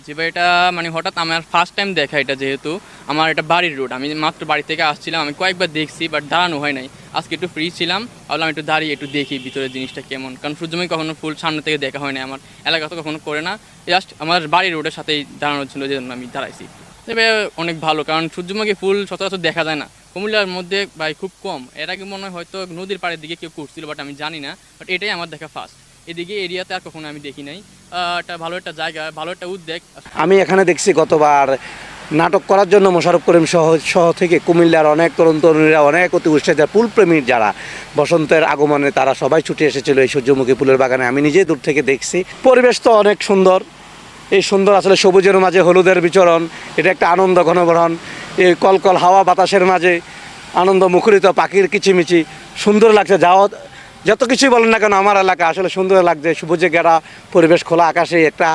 জি ভাই, এটা মানে হঠাৎ আমার ফার্স্ট টাইম দেখা, এটা যেহেতু আমার এটা বাড়ির রোড, আমি মাত্র বাড়ি থেকে আসছিলাম, আমি কয়েকবার দেখছি বাট দাঁড়ানো হয় নাই। আজকে একটু ফ্রি ছিলাম, ভাবলাম একটু দাঁড়িয়ে একটু দেখি ভিতরের জিনিসটা কেমন, কারণ সূর্যমুখী কখনো ফুল সামনে থেকে দেখা হয় না, আমার এলাকা তো কখনো করে না। জাস্ট আমার বাড়ির রোডের সাথেই দাঁড়ানোর ছিল, যে জন্য আমি দাঁড়াইছি। তবে অনেক ভালো, কারণ সূর্যমুখী ফুল সচরাচর দেখা যায় না কুমিল্লার মধ্যে ভাই, খুব কম। এর আগে মনে হয় হয়তো নদীর পাড়ের দিকে কেউ করছিল, বাট আমি জানি না। বাট এটাই আমার দেখা ফার্স্ট, এদিকে এরিয়াতে আর কখনো আমি দেখি নাই। এটা ভালো একটা জায়গা, ভালো একটা উদ্যোগ। আমি এখানে দেখছি গতবার নাটক করার জন্য মোশাররফ করিম সহ থেকে কুমিল্লার অনেক তরুণ তরুণীরা, অনেক অতি উৎসাহী ফুলপ্রেমীর যারা বসন্তের আগমনে তারা সবাই ছুটে এসেছিল এই সূর্যমুখী ফুলের বাগানে। আমি নিজেই দূর থেকে দেখছি, পরিবেশ তো অনেক সুন্দর। এই সুন্দর আসলে সবুজের মাঝে হলুদের বিচরণ, এটা একটা আনন্দ ঘনবরণ। এই কলকল হাওয়া বাতাসের মাঝে আনন্দ মুখরিত, পাখির কিচিমিচি সুন্দর লাগছে। যত কিছুই বলেন না কেন, আমার এলাকা আসলে সুন্দর লাগছে। সবুজে ঘেরা পরিবেশ, খোলা আকাশে একটা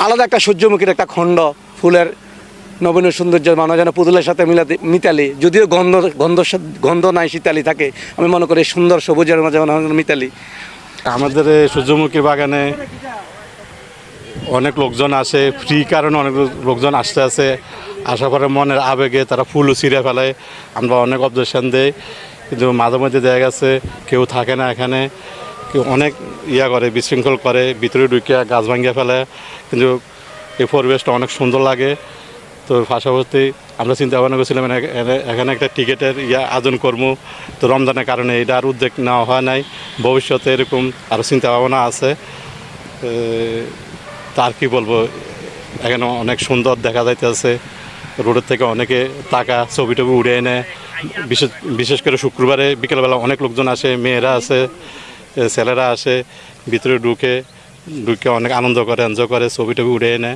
আলাদা একটা সূর্যমুখীর একটা খণ্ড, ফুলের নবীন সৌন্দর্য, মানুষ যেন পুতুলের সাথে মিতালি। যদিও গন্ধ নাই, শীতালি থাকে। আমি মনে করি সুন্দর সবুজের মাঝে মিতালি। আমাদের এই সূর্যমুখীর বাগানে অনেক লোকজন আসে, ফ্রি কারণে অনেক লোকজন আসতে আসে, আশা করে মনের আবেগে তারা ফুলও ছিঁড়ে ফেলে। আমরা অনেক অবজেকশন দেই, কিন্তু মাঝে মধ্যে দেখা গেছে কেউ থাকে না এখানে, কেউ অনেক করে, বিশৃঙ্খল করে, ভিতরে ঢুকে গাছ ভাঙিয়ে ফেলে। কিন্তু এই পরিবেশটা অনেক সুন্দর লাগে। তো পাশাপাশি আমরা চিন্তা ভাবনা করছিলাম এখানে একটা টিকিটের আয়োজন করবো। তো রমজানের কারণে এটা আর উদ্যোগ নেওয়া হয় নাই। ভবিষ্যতে এরকম আরও চিন্তা ভাবনা আছে। তার কি বলবো, এখানে অনেক সুন্দর দেখা যাইতেছে। রোডের থেকে অনেকে টাকা ছবি টবি উড়ে এনে, বিশেষ করে শুক্রবারে বিকেলবেলা অনেক লোকজন আসে, মেয়েরা আসে, ছেলেরা আসে, ভিতরে ঢুকে অনেক আনন্দ করে, এনজয় করে, ছবি টবি উড়ে এনে।